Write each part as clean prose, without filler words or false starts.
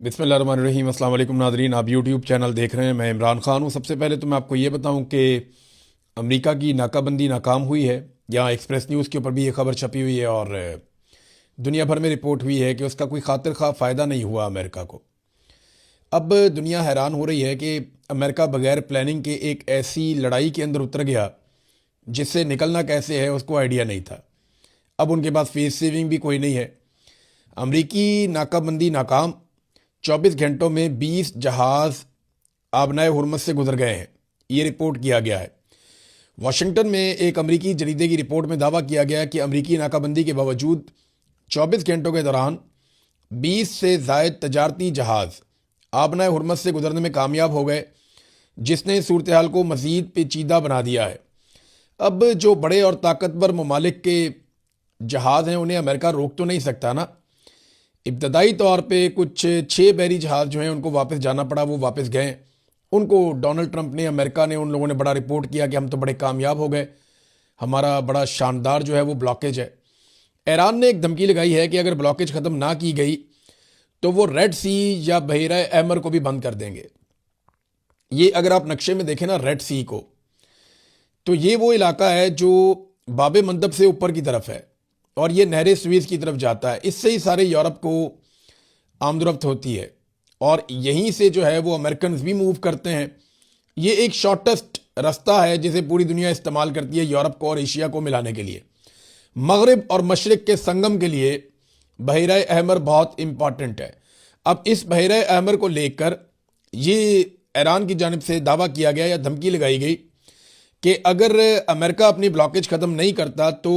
बिस्मिल्लाहिर्रहमानिर्रहीम। अस्सलाम वालेकुम नाज़रीन, आप यूट्यूब चैनल देख रहे हैं। मैं इमरान खान हूँ। सबसे पहले तो मैं आपको ये बताऊँ कि अमेरिका की नाकाबंदी नाकाम हुई है। यहाँ एक्सप्रेस न्यूज़ के ऊपर भी ये खबर छपी हुई है और दुनिया भर में रिपोर्ट हुई है कि उसका कोई खातिर खा फ़ायदा नहीं हुआ अमेरिका को। अब दुनिया हैरान हो रही है कि अमेरिका बगैर प्लानिंग के एक ऐसी लड़ाई के अंदर उतर गया जिससे निकलना कैसे है उसको आइडिया नहीं था। अब उनके पास फेस सेविंग भी कोई नहीं है। अमरीकी नाकाबंदी नाकाम। 24 घंटों में 20 जहाज़ आबनाए हुरमस से गुजर गए हैं, ये रिपोर्ट किया गया है। वाशिंगटन में एक अमरीकी जरीदे की रिपोर्ट में दावा किया गया कि अमरीकी नाकाबंदी के बावजूद 24 घंटों के दौरान 20 से ज़ायद तजारती जहाज़ आबनाए हुरमस से गुजरने में कामयाब हो गए, जिसने सूरत हाल को मज़ीद पेचीदा बना दिया है। अब जो बड़े और ताकतवर ममालिक के जहाज़ हैं उन्हें अमेरिका रोक तो नहीं सकता ना। इब्तदाई तौर पे कुछ 6 बहरी जहाज़ जो हैं उनको वापस जाना पड़ा, वो वापस गए। उनको डोनाल्ड ट्रंप ने, अमेरिका ने, उन लोगों ने बड़ा रिपोर्ट किया कि हम तो बड़े कामयाब हो गए, हमारा बड़ा शानदार जो है वो ब्लॉकेज है। ईरान ने एक धमकी लगाई है कि अगर ब्लॉकेज ख़त्म ना की गई तो वो रेड सी या बहरा अहमर को भी बंद कर देंगे। ये अगर आप नक्शे में देखें ना रेड सी को, तो ये वो इलाका है जो बाबे मंदब से ऊपर की तरफ है और ये नहर स्वीज़ की तरफ जाता है। इससे ही सारे यूरोप को आमदरफ्त होती है और यहीं से जो है वो अमेरिकन भी मूव करते हैं। ये एक शॉर्टेस्ट रास्ता है जिसे पूरी दुनिया इस्तेमाल करती है यूरोप को और एशिया को मिलाने के लिए। मगरिब और मशरिक के संगम के लिए बहरा अहमर बहुत इंपॉर्टेंट है। अब इस बहरा अहमर को लेकर ये ईरान की जानिब से दावा किया गया या धमकी लगाई गई कि अगर अमेरिका अपनी ब्लॉकेज ख़त्म नहीं करता तो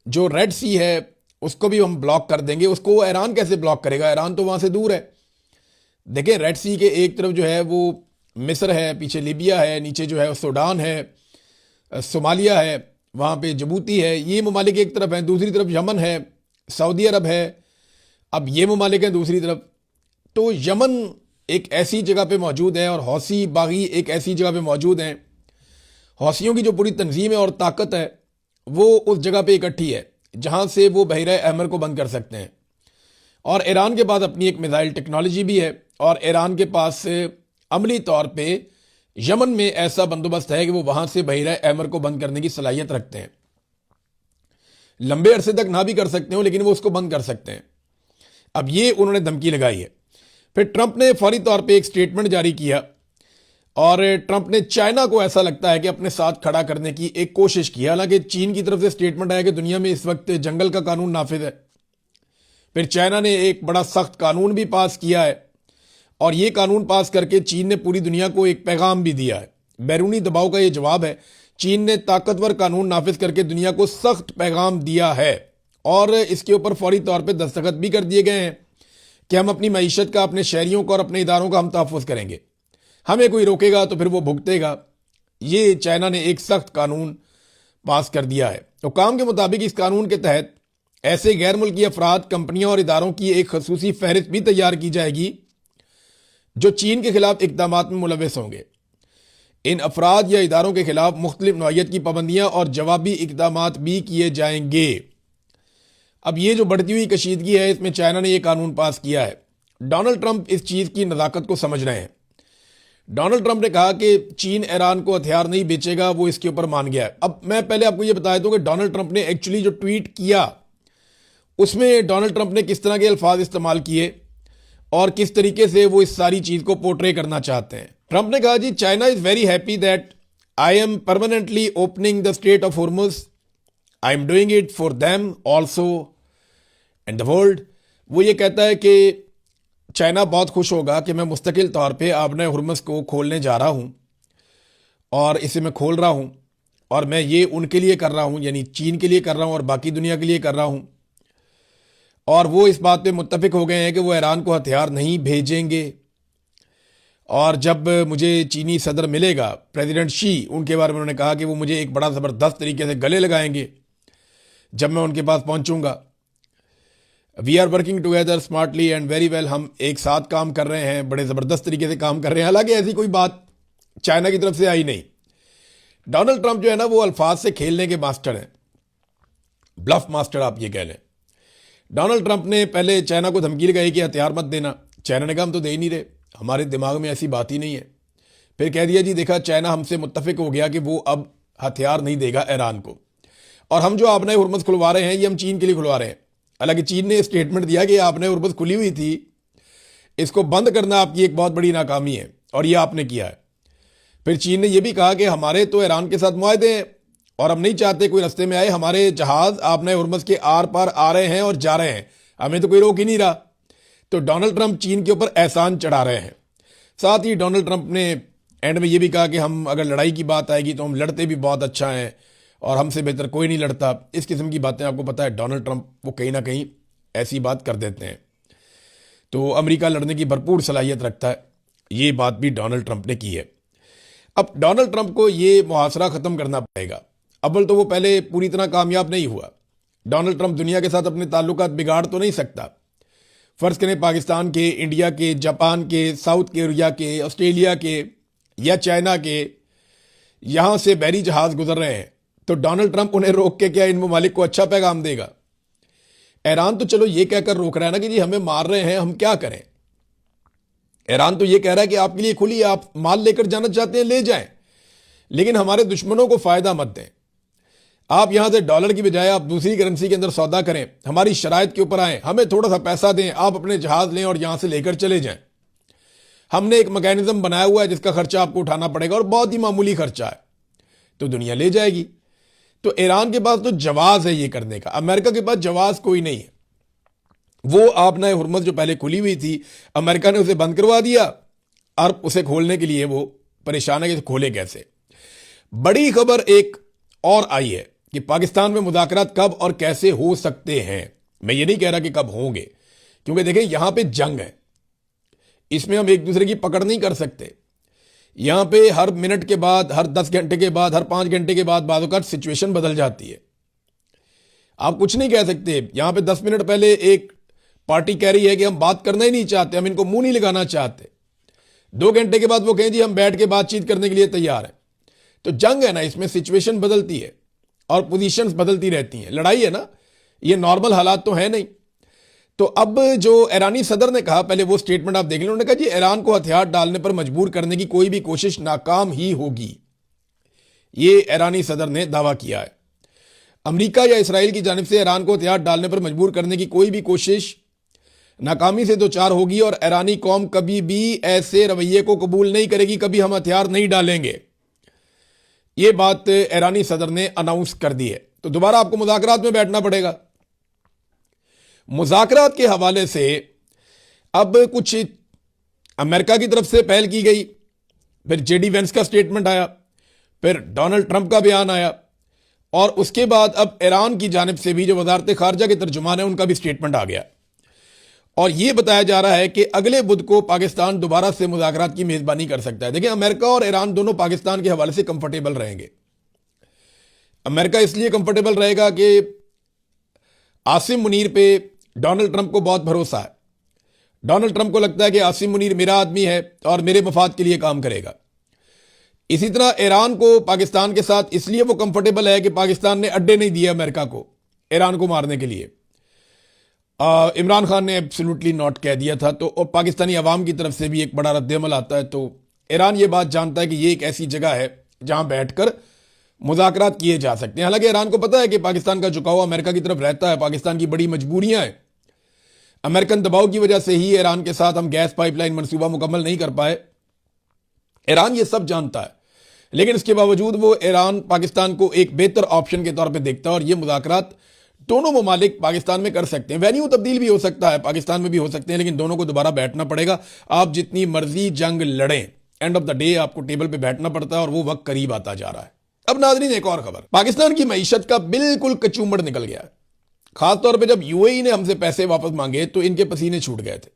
जो रेड सी है उसको भी हम ब्लॉक कर देंगे। उसको ईरान कैसे ब्लॉक करेगा? ईरान तो वहाँ से दूर है। देखिए, रेड सी के एक तरफ जो है वो मिस्र है, पीछे लीबिया है, नीचे जो है सूडान है, सोमालिया है, वहाँ पे जबूती है। ये ममालिक एक तरफ हैं, दूसरी तरफ यमन है, सऊदी अरब है। अब ये ममालिक हैं दूसरी तरफ। तो यमन एक ऐसी जगह पे मौजूद है और हौसी बागी एक ऐसी जगह पे मौजूद हैं। हौसियों की जो पूरी तंजीम है और ताकत है वो उस जगह पे इकट्ठी है जहाँ से वो बहरा अहमर को बंद कर सकते हैं। और ईरान के पास अपनी एक मिसाइल टेक्नोलॉजी भी है और ईरान के पास अमली तौर पे यमन में ऐसा बंदोबस्त है कि वो वहाँ से बहरा अहमर को बंद करने की सलाहियत रखते हैं। लंबे अरसे तक ना भी कर सकते हो लेकिन वो उसको बंद कर सकते हैं। अब ये उन्होंने धमकी लगाई है। फिर ट्रंप ने फौरी तौर पे एक स्टेटमेंट जारी किया और ट्रंप ने चाइना को ऐसा लगता है कि अपने साथ खड़ा करने की एक कोशिश की। हालांकि चीन की तरफ से स्टेटमेंट आया कि दुनिया में इस वक्त जंगल का कानून नाफिज है। फिर चाइना ने एक बड़ा सख्त कानून भी पास किया है और ये कानून पास करके चीन ने पूरी दुनिया को एक पैगाम भी दिया है। बैरूनी दबाव का ये जवाब है। चीन ने ताकतवर कानून नाफिज करके दुनिया को सख्त पैगाम दिया है और इसके ऊपर फौरी तौर पर दस्तखत भी कर दिए गए हैं कि हम अपनी मईशत का, अपने शहरियों का और अपने इदारों का हम तहफ़्फ़ुज़ करेंगे। हमें कोई रोकेगा तो फिर वो भुगतेगा। ये चाइना ने एक सख्त कानून पास कर दिया है। तो काम के मुताबिक इस कानून के तहत ऐसे गैर मुल्की अफराद, कंपनियों और इदारों की एक खसूसी फहरिस्त भी तैयार की जाएगी जो चीन के खिलाफ इकदाम में मुलविस होंगे। इन अफराद या इदारों के खिलाफ मुख्तलिफ नौइयत की पाबंदियां और जवाबी इकदाम भी किए जाएंगे। अब ये जो बढ़ती हुई कशीदगी है इसमें चाइना ने यह कानून पास किया है। डोनाल्ड ट्रंप इस चीज़ की नज़ाकत को समझ रहे हैं। डोनाल्ड ट्रंप ने कहा कि चीन ईरान को हथियार नहीं बेचेगा, वो इसके ऊपर मान गया है। अब मैं पहले आपको यह बता दूं कि डोनाल्ड ट्रंप ने एक्चुअली जो ट्वीट किया उसमें डोनाल्ड ट्रंप ने किस तरह के अल्फाज इस्तेमाल किए और किस तरीके से वो इस सारी चीज को पोर्ट्रे करना चाहते हैं। ट्रंप ने कहा, जी China is very happy that I am permanently opening the strait of Hormuz. I am doing it for them also and the world. वो ये कहता है कि चाइना बहुत खुश होगा कि मैं मुस्तकिल तौर पे आबनाए हुरमुज़ को खोलने जा रहा हूँ और इसे मैं खोल रहा हूँ और मैं ये उनके लिए कर रहा हूँ, यानी चीन के लिए कर रहा हूँ और बाकी दुनिया के लिए कर रहा हूँ। और वो इस बात पे मुत्तफिक हो गए हैं कि वो ईरान को हथियार नहीं भेजेंगे। और जब मुझे चीनी सदर मिलेगा, प्रेसिडेंट शी, उनके बारे में उन्होंने कहा कि वो मुझे एक बड़ा ज़बरदस्त तरीके से गले लगाएंगे जब मैं उनके पास पहुँचूँगा। We are working together smartly and very well. हम एक साथ काम कर रहे हैं, बड़े ज़बरदस्त तरीके से काम कर रहे हैं। हालांकि ऐसी कोई बात चाइना की तरफ से आई नहीं। डोनाल्ड ट्रंप जो है ना वो अल्फाज से खेलने के मास्टर हैं, ब्लफ मास्टर आप ये कह लें। डोनाल्ड ट्रंप ने पहले चाइना को धमकी लगाई कि हथियार मत देना। चाइना ने कहा हम तो दे ही नहीं रहे, हमारे दिमाग में ऐसी बात ही नहीं है। फिर कह दिया जी देखा चाइना हमसे मुत्तफिक हो गया कि वो अब हथियार नहीं देगा ईरान को, और हम जो आपने हुर्मुज़ खुलवा रहे हैं ये हम चीन के लिए खुलवा रहे हैं। हालांकि चीन ने स्टेटमेंट दिया कि आपने हुर्मुज़ खुली हुई थी, इसको बंद करना आपकी एक बहुत बड़ी नाकामी है और ये आपने किया है। फिर चीन ने यह भी कहा कि हमारे तो ईरान के साथ मुआहदे हैं और हम नहीं चाहते कोई रास्ते में आए, हमारे जहाज आपने हुर्मुज़ के आर पार आ रहे हैं और जा रहे हैं, हमें तो कोई रोक ही नहीं रहा। तो डोनाल्ड ट्रंप चीन के ऊपर एहसान चढ़ा रहे हैं। साथ ही डोनाल्ड ट्रंप ने एंड में यह भी कहा कि हम अगर लड़ाई की बात आएगी तो हम लड़ते भी बहुत अच्छा हैं और हमसे बेहतर कोई नहीं लड़ता। इस किस्म की बातें आपको पता है डोनाल्ड ट्रंप वो कहीं ना कहीं ऐसी बात कर देते हैं। तो अमेरिका लड़ने की भरपूर सलाहियत रखता है, ये बात भी डोनाल्ड ट्रंप ने की है। अब डोनाल्ड ट्रंप को ये मुहासरा ख़त्म करना पड़ेगा। अव्वल तो वो पहले पूरी तरह कामयाब नहीं हुआ। डोनाल्ड ट्रंप दुनिया के साथ अपने ताल्लुकात बिगाड़ तो नहीं सकता। फ़र्ज़ करें पाकिस्तान के, इंडिया के, जापान के, साउथ कोरिया के, ऑस्ट्रेलिया के या चाइना के यहाँ से बहरी जहाज़ गुजर रहे हैं, तो डोनाल्ड ट्रंप उन्हें रोक के क्या इन ममालिक को अच्छा पैगाम देगा? ईरान तो चलो ये कहकर रोक रहा है ना कि जी हमें मार रहे हैं, हम क्या करें। ईरान तो ये कह रहा है कि आपके लिए खुली, आप माल लेकर जाना चाहते हैं ले जाएं, लेकिन हमारे दुश्मनों को फायदा मत दें। आप यहां से डॉलर की बजाय आप दूसरी करेंसी के अंदर सौदा करें, हमारी शराइत के ऊपर आएं, हमें थोड़ा सा पैसा दें, आप अपने जहाज लें और यहां से लेकर चले जाएं। हमने एक मैकेनिज्म बनाया हुआ है जिसका खर्चा आपको उठाना पड़ेगा और बहुत ही मामूली खर्चा है, तो दुनिया ले जाएगी। तो ईरान के पास तो जवाज है ये करने का, अमेरिका के पास जवाज कोई नहीं है। वो आपने हुर्मुज़ जो पहले खुली हुई थी, अमेरिका ने उसे बंद करवा दिया और उसे खोलने के लिए वो परेशान है कि खोले कैसे। बड़ी खबर एक और आई है कि पाकिस्तान में मुज़ाकरात कब और कैसे हो सकते हैं। मैं ये नहीं कह रहा कि कब होंगे, क्योंकि देखें यहां पे जंग है, इसमें हम एक दूसरे की पकड़ नहीं कर सकते। यहां पे हर मिनट के बाद, हर 10 घंटे के बाद, हर 5 घंटे के बाद बाज़ सिचुएशन बदल जाती है। आप कुछ नहीं कह सकते। यहां पे 10 मिनट पहले एक पार्टी कह रही है कि हम बात करना ही नहीं चाहते, हम इनको मुंह नहीं लगाना चाहते। 2 घंटे के बाद वो कहें जी हम बैठ के बातचीत करने के लिए तैयार हैं। तो जंग है ना, इसमें सिचुएशन बदलती है और पोजीशंस बदलती रहती हैं। लड़ाई है ना, ये नॉर्मल हालात तो है नहीं। तो अब जो ईरानी सदर ने कहा, पहले वो स्टेटमेंट आप देख लें, उन्होंने कहा जी ईरान को हथियार डालने पर मजबूर करने की कोई भी कोशिश नाकाम ही होगी। ये ईरानी सदर ने दावा किया है। अमेरिका या इसराइल की जानिब से ईरान को हथियार डालने पर मजबूर करने की कोई भी कोशिश नाकामी से दो चार होगी और ईरानी कौम कभी भी ऐसे रवैये को कबूल नहीं करेगी, कभी हम हथियार नहीं डालेंगे। ये बात ईरानी सदर ने अनाउंस कर दी है। तो दोबारा आपको मुज़ाकरात में बैठना पड़ेगा। मुज़ाकरात के हवाले से अब कुछ अमेरिका की तरफ से पहल की गई, फिर जेडी वेंस का स्टेटमेंट आया, फिर डोनाल्ड ट्रंप का बयान आया और उसके बाद अब ईरान की जानिब से भी जो वजारत खारजा के तर्जुमान है उनका भी स्टेटमेंट आ गया और यह बताया जा रहा है कि अगले बुध को पाकिस्तान दोबारा से मुज़ाकरात की मेज़बानी कर सकता है। देखिए अमेरिका और ईरान दोनों पाकिस्तान के हवाले से कंफर्टेबल रहेंगे। अमेरिका इसलिए कंफर्टेबल रहेगा कि आसिम मुनीर पे डोनाल्ड ट्रंप को बहुत भरोसा है। डोनाल्ड ट्रंप को लगता है कि आसिम मुनीर मेरा आदमी है और मेरे मफाद के लिए काम करेगा। इसी तरह ईरान को पाकिस्तान के साथ इसलिए वो कंफर्टेबल है कि पाकिस्तान ने अड्डे नहीं दिए अमेरिका को ईरान को मारने के लिए। इमरान खान ने एब्सोल्युटली नॉट कह दिया था, तो और पाकिस्तानी अवाम की तरफ से भी एक बड़ा रद्द-ए-अमल आता है। तो ईरान ये बात जानता है कि ये एक ऐसी जगह है जहां बैठकर मुज़ाकरात किए जा सकते हैं। हालांकि ईरान को पता है कि पाकिस्तान का झुकाव अमेरिका की तरफ रहता है, पाकिस्तान की बड़ी मजबूरियां हैं। अमेरिकन दबाव की वजह से ही ईरान के साथ हम गैस पाइपलाइन मनसूबा मुकम्मल नहीं कर पाए। ईरान ये सब जानता है, लेकिन इसके बावजूद वो ईरान पाकिस्तान को एक बेहतर ऑप्शन के तौर पर देखता है और ये मुज़ाकरात दोनों ममालिक पाकिस्तान में कर सकते हैं। वेन्यू तब्दील भी हो सकता है, पाकिस्तान में भी हो सकते हैं, लेकिन दोनों को दोबारा बैठना पड़ेगा। आप जितनी मर्जी जंग लड़ें, एंड ऑफ द डे आपको टेबल पे बैठना पड़ता है और वो वक्त करीब आता जा रहा है। अब नाज़रीन एक और खबर, पाकिस्तान की मईशत का बिल्कुल कचूमड़ निकल गया है। खासतौर पर जब यूएई ने हमसे पैसे वापस मांगे तो इनके पसीने छूट गए थे।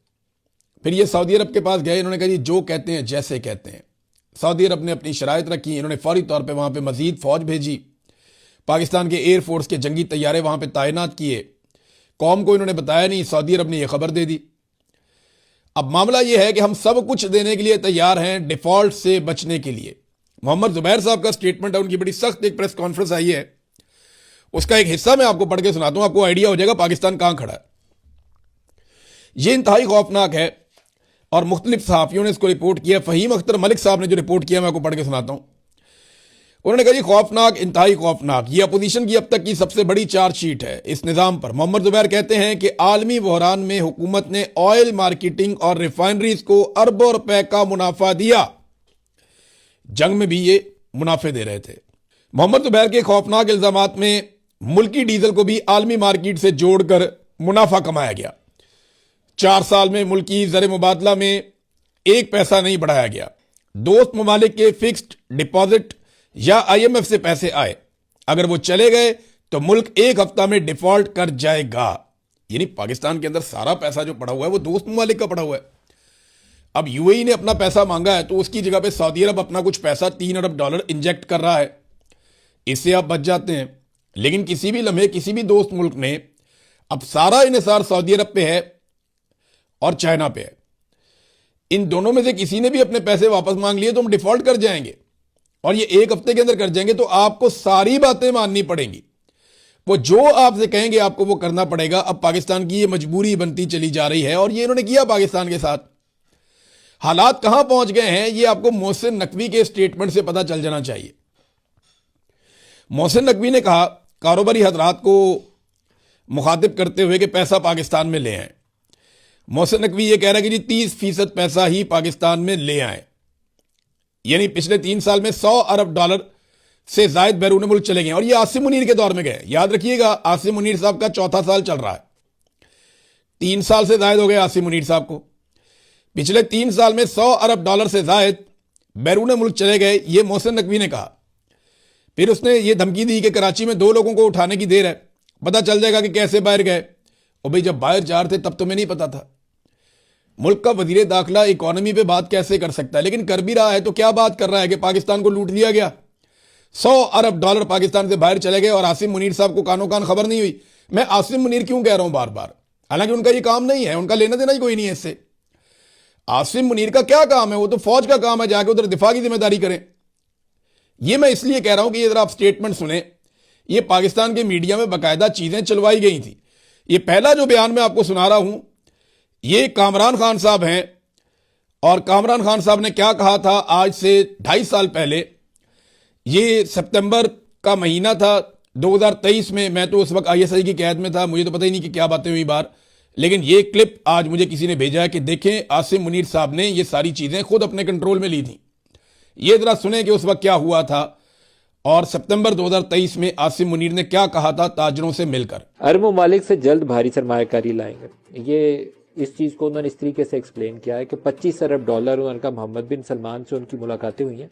फिर ये सऊदी अरब के पास गए, इन्होंने कहा जी जो कहते हैं जैसे कहते हैं। सऊदी अरब ने अपनी शराइत रखी, इन्होंने फौरी तौर पर वहां पर मजीद फौज भेजी, पाकिस्तान के एयरफोर्स के जंगी तैयारे वहां पे तैनात किए। कौम को इन्होंने बताया नहीं, सऊदी अरब ने यह खबर दे दी। अब मामला यह है कि हम सब कुछ देने के लिए तैयार हैं डिफॉल्ट से बचने के लिए। मोहम्मद जुबैर साहब का स्टेटमेंट है, उनकी बड़ी सख्त एक प्रेस कॉन्फ्रेंस आई है, उसका एक हिस्सा मैं आपको पढ़ के सुनाता हूं, आपको आइडिया हो जाएगा पाकिस्तान कहां खड़ा है। यह इंतहाई खौफनाक है। और मुख्तलिफ सहाफ़ियों ने इसको रिपोर्ट किया। फ़हीम अख्तर मलिक साहब ने जो रिपोर्ट किया मैं आपको पढ़ के सुनाता हूँ। उन्होंने कहा जी खौफनाक, इंतहाई खौफनाक, ये अपोजिशन की अब तक की सबसे बड़ी चार्जशीट है इस निज़ाम पर। मोहम्मद ज़ुबैर कहते हैं कि आलमी बहरान में हुकूमत ने ऑयल मार्केटिंग और रिफाइनरीज को अरबों रुपए का मुनाफा दिया। जंग में भी ये मुनाफे दे रहे थे। मोहम्मद ज़ुबैर के खौफनाक इल्ज़ामात में मुल्की डीजल को भी आलमी मार्केट से जोड़कर मुनाफा कमाया गया। 4 साल में मुल्की ज़र मुबादला में 1 पैसा नहीं बढ़ाया गया। दोस्त ममालिक के फिक्स्ड डिपॉजिट या IMF से पैसे आए, अगर वो चले गए तो मुल्क 1 हफ्ता में डिफॉल्ट कर जाएगा। यानी पाकिस्तान के अंदर सारा पैसा जो पड़ा हुआ है वो दोस्त ममालिक का पड़ा हुआ है। अब UAE ने अपना पैसा मांगा है तो उसकी जगह पे सऊदी अरब अपना कुछ पैसा $3 अरब इंजेक्ट कर रहा है, इससे आप बच जाते हैं। लेकिन किसी भी लम्हे किसी भी दोस्त मुल्क ने अब सारा इन्हिसार सऊदी अरब पे है और चाइना पे है। इन दोनों में से किसी ने भी अपने पैसे वापस मांग लिए तो हम डिफॉल्ट कर जाएंगे, और ये 1 हफ्ते के अंदर कर जाएंगे तो आपको सारी बातें माननी पड़ेंगी। वो जो आपसे कहेंगे आपको वो करना पड़ेगा। अब पाकिस्तान की ये मजबूरी बनती चली जा रही है और ये इन्होंने किया पाकिस्तान के साथ। हालात कहां पहुंच गए हैं ये आपको मोहसिन नकवी के स्टेटमेंट से पता चल जाना चाहिए। मोहसिन नकवी ने कहा कारोबारी हजरात को मुखातिब करते हुए कि पैसा पाकिस्तान में ले आए। मोहसिन नकवी ये कह रहा है कि जी 30% पैसा ही पाकिस्तान में ले आए, यानी पिछले 3 साल में $100 अरब से जायद बैरून मुल्क चले गए। और ये आसिम मुनीर के दौर में गए। याद रखिएगा आसिम मुनीर साहब का 4था साल चल रहा है। 3 साल से जायद हो गए आसिम मुनीर साहब को। पिछले 3 साल में $100 अरब से जायद बैरून मुल्क चले गए, ये मोहसिन नकवी ने कहा। फिर उसने ये धमकी दी कि कराची में 2 लोगों को उठाने की देर है, पता चल जाएगा कि कैसे बाहर गए। और भाई जब बाहर जा रहे थे तब तो मैं नहीं पता था। मुल्क का वजीर दाखिला इकोनॉमी पे बात कैसे कर सकता है, लेकिन कर भी रहा है तो क्या बात कर रहा है कि पाकिस्तान को लूट लिया गया। $100 अरब पाकिस्तान से बाहर चले गए और आसिम मुनीर साहब को कानो कान खबर नहीं हुई। मैं आसिम मुनीर क्यों कह रहा हूं बार बार, हालांकि उनका ये काम नहीं है, उनका लेना देना ही कोई नहीं है इससे। आसिम मुनीर का क्या काम है, वो तो फौज का काम है जाके उधर दिफा की जिम्मेदारी करें। ये मैं इसलिए कह रहा हूं कि ये आप स्टेटमेंट सुने, ये पाकिस्तान के मीडिया में बाकायदा चीजें चलवाई गई थी। ये पहला जो बयान मैं आपको सुना रहा हूं ये कामरान खान साहब हैं, और कामरान खान साहब ने क्या कहा था आज से 2.5 साल पहले। ये सितंबर का महीना था 2023 में। मैं तो उस वक्त ISI की कैद में था, मुझे तो पता ही नहीं कि क्या बातें हुई बाहर। लेकिन ये क्लिप आज मुझे किसी ने भेजा है कि देखें आसिम मुनीर साहब ने ये सारी चीजें खुद अपने कंट्रोल में ली थी। ये जरा सुने कि उस वक्त क्या हुआ था और सितंबर 2023 में आसिम मुनीर ने क्या कहा था ताजरों से मिलकर। अरब ममालिक से जल्द भारी सरमायाकारी लाएंगे। ये इस चीज़ को उन्होंने इस तरीके से एक्सप्लेन किया है कि $25 अरब उन्होंने कहा मोहम्मद बिन सलमान से उनकी मुलाकातें हुई हैं।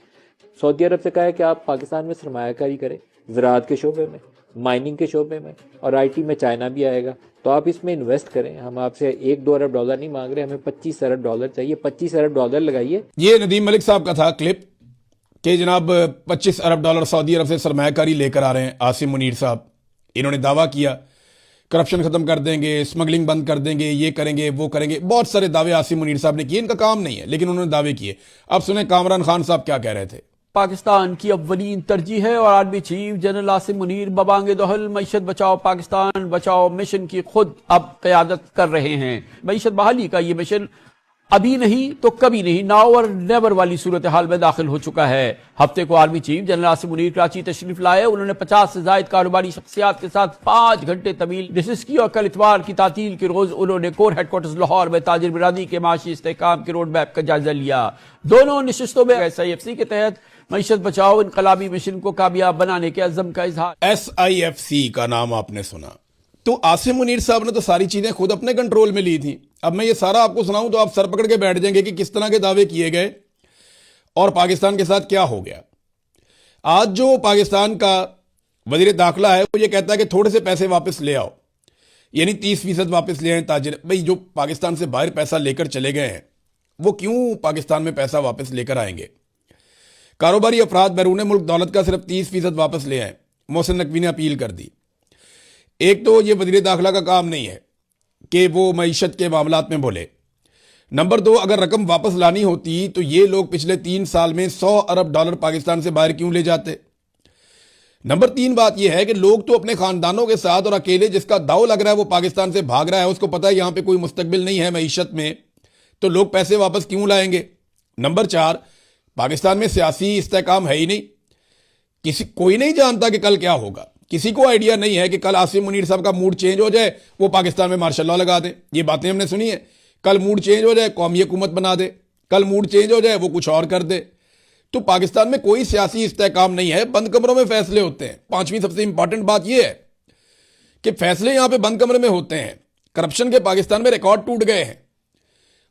सऊदी अरब से कहा है कि आप पाकिस्तान में सरमायाकारी करें, ज़राअत के शोबे में, माइनिंग के शोबे में, और IT में चाइना भी आएगा, तो आप इसमें इन्वेस्ट करें। हम आपसे $1-2 अरब नहीं मांग रहे, हमें $25 अरब चाहिए। $25 अरब लगाइए। ये नदीम मलिक साहब का था क्लिप कि जनाब $25 अरब सऊदी अरब से सरमायाकारी लेकर आ रहे हैं आसिम मुनीर साहब। इन्होंने दावा किया करप्शन खत्म कर देंगे, स्मगलिंग बंद कर देंगे, ये करेंगे वो करेंगे, बहुत सारे दावे आसिम मुनीर साहब ने किए। इनका काम नहीं है लेकिन उन्होंने दावे किए। अब सुने कामरान खान साहब क्या कह रहे थे। पाकिस्तान की अव्वलीन तरजीह है और army chief general Asim Munir बबांगे दोहल मईशत बचाओ पाकिस्तान बचाओ मिशन की खुद अब क़यादत कर रहे हैं। मईशत बहाली का ये मिशन अभी नहीं तो कभी नहीं, नाउ और नेवर वाली सूरत हाल में दाखिल हो चुका है। हफ्ते को army chief general Asim Munir Karachi तशरीफ लाए। उन्होंने 50 से ज्यादा कारोबारी शख्सियात के साथ 5 घंटे तवील नशिस्त की और कल इतवार की तातील के रोज उन्होंने कोर हेडक्वार्टर्स लाहौर में ताजिर बिरादरी के माशी इस्तेहकाम के रोड मैप का जायजा लिया। दोनों नशिस्तों में SIFC के तहत मईशत बचाओ इनकलाबी मिशन को कामयाब बनाने के अज़म का इजहार। SIFC का नाम आपने सुना, तो आसिम मुनीर साहब ने तो सारी चीजें खुद अपने कंट्रोल में ली थी। अब मैं ये सारा आपको सुनाऊं तो आप सर पकड़ के बैठ जाएंगे कि किस तरह के दावे किए गए और पाकिस्तान के साथ क्या हो गया। आज जो पाकिस्तान का वजीर दाखिला है वो ये कहता है कि थोड़े से पैसे वापस ले आओ, यानी 30% वापस ले आए ताजिर। भाई जो पाकिस्तान से बाहर पैसा लेकर चले गए हैं वो क्यों पाकिस्तान में पैसा वापस लेकर आएंगे। कारोबारी अफराद बैरून मुल्क दौलत का सिर्फ 30% वापस ले आए। मोहसिन नकवी ने अपील कर दी। एक तो ये वजीर दाखिला का काम नहीं है कि वो मईशत के मामलात में बोले। नंबर 2, अगर रकम वापस लानी होती तो ये लोग पिछले 3 साल में $100 अरब पाकिस्तान से बाहर क्यों ले जाते। नंबर 3 बात यह है कि लोग तो अपने खानदानों के साथ और अकेले जिसका दाव लग रहा है वो पाकिस्तान से भाग रहा है, उसको पता है यहां पे कोई मुस्तकबिल नहीं है मईशत में, तो लोग पैसे वापस क्यों लाएंगे? नंबर 4, पाकिस्तान में सियासी इस्तेहकाम है ही नहीं। कोई नहीं जानता कि कल क्या होगा। किसी को आइडिया नहीं है कि कल आसिम मुनीर साहब का मूड चेंज हो जाए, वो पाकिस्तान में मार्शल लॉ लगा दे। ये बातें हमने सुनी है। कल मूड चेंज हो जाए, कौमी हुकूमत बना दे। कल मूड चेंज हो जाए, वो कुछ और कर दे। तो पाकिस्तान में कोई सियासी इस्तेहकाम नहीं है, बंद कमरों में फैसले होते हैं। 5वीं सबसे इंपॉर्टेंट बात यह है कि फैसले यहां पे बंद कमरे में होते हैं। करप्शन के पाकिस्तान में रिकॉर्ड टूट गए हैं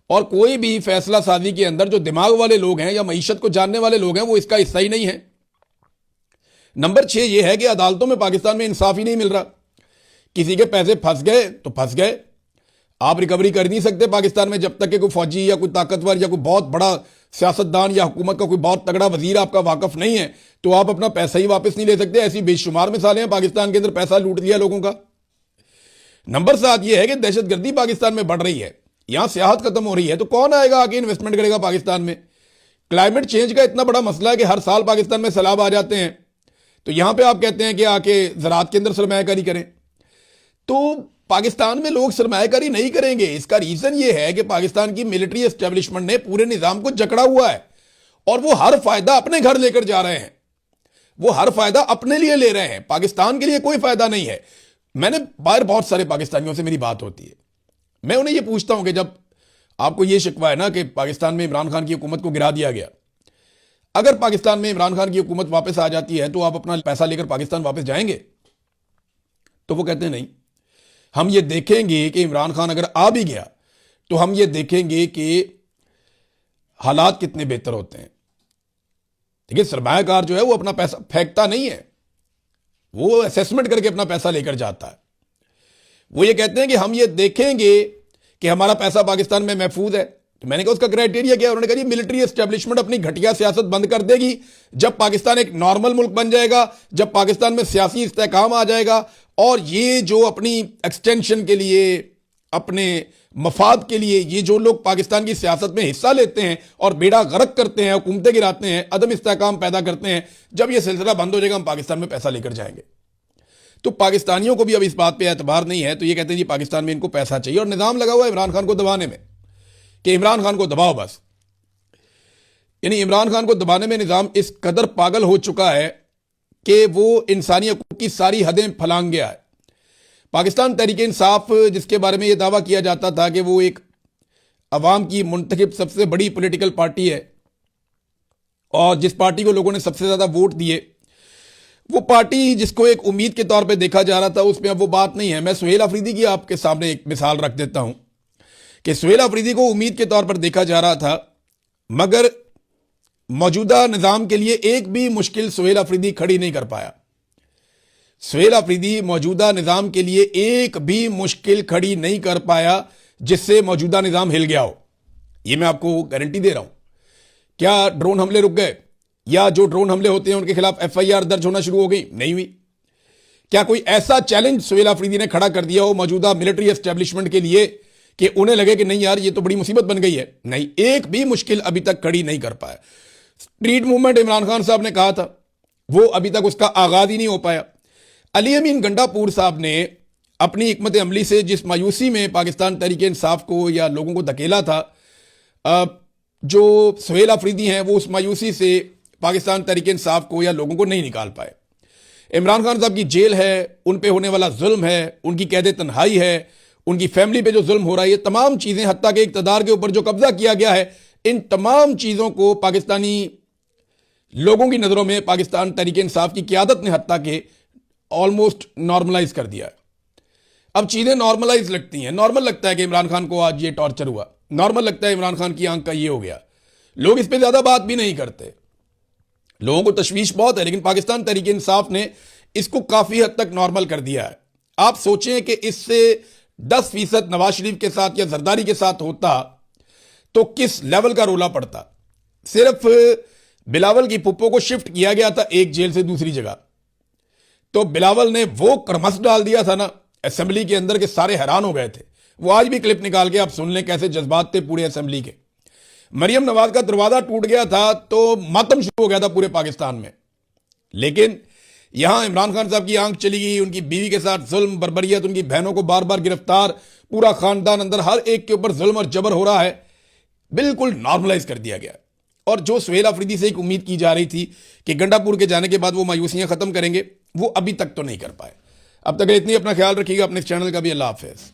और कोई भी फैसला साजी के अंदर जो दिमाग वाले लोग हैं या मईशत को जानने वाले लोग हैं वो इसका हिस्सा ही नहीं है। नंबर 6 यह है कि अदालतों में पाकिस्तान में इंसाफ ही नहीं मिल रहा। किसी के पैसे फंस गए तो फंस गए, आप रिकवरी कर नहीं सकते पाकिस्तान में जब तक कि कोई फौजी या कोई ताकतवर या कोई बहुत बड़ा सियासतदान या हुकूमत का कोई बहुत तगड़ा वजीर आपका वाकफ नहीं है तो आप अपना पैसा ही वापस नहीं ले सकते। ऐसी बेशुमार मिसालें हैं पाकिस्तान के अंदर पैसा लूट लिया लोगों का। नंबर 7 यह है कि दहशतगर्दी पाकिस्तान में बढ़ रही है, यहां सियाहत खत्म हो रही है, तो कौन आएगा आके इन्वेस्टमेंट करेगा पाकिस्तान में? क्लाइमेट चेंज का इतना बड़ा मसला है कि हर साल पाकिस्तान में सैलाब आ जाते हैं, तो यहां पे आप कहते हैं कि आके ज़राअत के अंदर सरमायाकारी करें। तो पाकिस्तान में लोग सरमायाकारी नहीं करेंगे। इसका रीजन यह है कि पाकिस्तान की मिलिट्री एस्टेब्लिशमेंट ने पूरे निजाम को जकड़ा हुआ है और वो हर फायदा अपने घर लेकर जा रहे हैं। वो हर फायदा अपने लिए ले रहे हैं, पाकिस्तान के लिए कोई फायदा नहीं है। मैंने बाहर बहुत सारे पाकिस्तानियों से मेरी बात होती है, मैं उन्हें यह पूछता हूं कि जब आपको यह शिकवा है ना कि पाकिस्तान में इमरान खान की हुकूमत को गिरा दिया गया, अगर पाकिस्तान में इमरान खान की हुकूमत वापस आ जाती है तो आप अपना पैसा लेकर पाकिस्तान वापस जाएंगे? तो वो कहते हैं नहीं, हम ये देखेंगे कि इमरान खान अगर आ भी गया तो हम ये देखेंगे कि हालात कितने बेहतर होते हैं। देखिए, सरमायाकार जो है वो अपना पैसा फेंकता नहीं है, वो असेसमेंट करके अपना पैसा लेकर जाता है। वो ये कहते हैं कि हम ये देखेंगे कि हमारा पैसा पाकिस्तान में महफूज है। तो मैंने कहा उसका क्राइटेरिया क्या है? उन्होंने कहा मिलिट्री एस्टेब्लिशमेंट अपनी घटिया सियासत बंद कर देगी जब पाकिस्तान एक नॉर्मल मुल्क बन जाएगा, जब पाकिस्तान में सियासी इस्तेहकाम आ जाएगा और ये जो अपनी एक्सटेंशन के लिए, अपने मफाद के लिए ये जो लोग पाकिस्तान की सियासत में हिस्सा लेते हैं और बेड़ा गर्क करते हैं, हुकूमतें गिराते हैं, अदम इस्तेहकाम पैदा करते हैं, जब ये सिलसिला बंद हो जाएगा हम पाकिस्तान में पैसा लेकर जाएंगे। तो पाकिस्तानियों को भी अब इस बात पे एतबार नहीं है, तो ये कहते हैं जी पाकिस्तान में इनको पैसा चाहिए और निजाम लगा हुआ है इमरान खान को दबाने में कि इमरान खान को दबाओ बस। यानी इमरान खान को दबाने में निजाम इस कदर पागल हो चुका है कि वो इंसानी हकूक की सारी हदें फलांग गया है। पाकिस्तान तहरीक इंसाफ, जिसके बारे में यह दावा किया जाता था कि वो एक अवाम की मुंतखब सबसे बड़ी पॉलिटिकल पार्टी है और जिस पार्टी को लोगों ने सबसे ज्यादा वोट दिए, वो पार्टी जिसको एक उम्मीद के तौर पे देखा जा रहा था, उसमें अब वो बात नहीं है। मैं सुहेल अफरीदी की आपके सामने एक मिसाल रख देता हूं कि सुहेल अफरीदी को उम्मीद के तौर पर देखा जा रहा था, मगर मौजूदा निजाम के लिए एक भी मुश्किल सुहेल अफरीदी खड़ी नहीं कर पाया। सुहेल अफरीदी मौजूदा निजाम के लिए एक भी मुश्किल खड़ी नहीं कर पाया जिससे मौजूदा निजाम हिल गया हो। यह मैं आपको गारंटी दे रहा हूं। क्या ड्रोन हमले रुक गए? या जो ड्रोन हमले होते हैं उनके खिलाफ FIR दर्ज होना शुरू हो गई? नहीं हुई। क्या कोई ऐसा चैलेंज सुहेल अफरीदी ने खड़ा कर दिया हो मौजूदा मिलिट्री एस्टेब्लिशमेंट के लिए कि उन्हें लगे कि नहीं यार ये तो बड़ी मुसीबत बन गई है? नहीं, एक भी मुश्किल अभी तक खड़ी नहीं कर पाया। स्ट्रीट मूवमेंट इमरान खान साहब ने कहा था, वो अभी तक उसका आगाज ही नहीं हो पाया। अली अमीन गंडापुर साहब ने अपनी हिकमत अमली से जिस मायूसी में पाकिस्तान तहरीक इंसाफ को या लोगों को धकेला था, जो सुहेल अफरीदी हैं वो उस मायूसी से पाकिस्तान तहरीक इंसाफ को या लोगों को नहीं निकाल पाए। इमरान खान साहब की जेल है, उन पे होने वाला जुल्म है, उनकी कैद तन्हाई है, उनकी फैमिली पे जो जुल्म हो रहा है, ये तमाम चीजें, हत्ता के इक्तदार के ऊपर जो कब्जा किया गया है, इन तमाम चीजों को पाकिस्तानी लोगों की नजरों में पाकिस्तान तहरीक इंसाफ की क़यादत ने हत्ता के ऑलमोस्ट नॉर्मलाइज कर दिया है। अब चीजें नॉर्मलाइज लगती हैं, नॉर्मल लगता है कि इमरान खान को आज ये टॉर्चर हुआ, नॉर्मल लगता है इमरान खान की आंख का ये हो गया। लोग इस पर ज्यादा बात भी नहीं करते, लोगों को तशवीश बहुत है, लेकिन पाकिस्तान तहरीक इंसाफ ने इसको काफी हद तक नॉर्मल कर दिया है। आप सोचें कि इससे 10% नवाज शरीफ के साथ या जरदारी के साथ होता तो किस लेवल का रोला पड़ता। सिर्फ बिलावल की पुप्पो को शिफ्ट किया गया था एक जेल से दूसरी जगह, तो बिलावल ने वो कर्मस डाल दिया था ना असेंबली के अंदर के सारे हैरान हो गए थे। वो आज भी क्लिप निकाल के आप सुन लें कैसे जज्बात थे पूरे असेंबली के। मरियम नवाज का दरवाजा टूट गया था तो मातम शुरू हो गया था पूरे पाकिस्तान में, लेकिन यहां इमरान खान साहब की आंख चली गई, उनकी बीवी के साथ जुल्म बर्बरियत, उनकी बहनों को बार बार गिरफ्तार, पूरा खानदान अंदर, हर एक के ऊपर जुल्म और जबर हो रहा है। बिल्कुल नॉर्मलाइज कर दिया गया। और जो सुहेल अफरीदी से एक उम्मीद की जा रही थी कि गंडापुर के जाने के बाद वो मायूसियां खत्म करेंगे, वो अभी तक तो नहीं कर पाए। अब तक इतनी, अपना ख्याल रखिएगा, अपने चैनल का भी। अल्लाह हाफिज।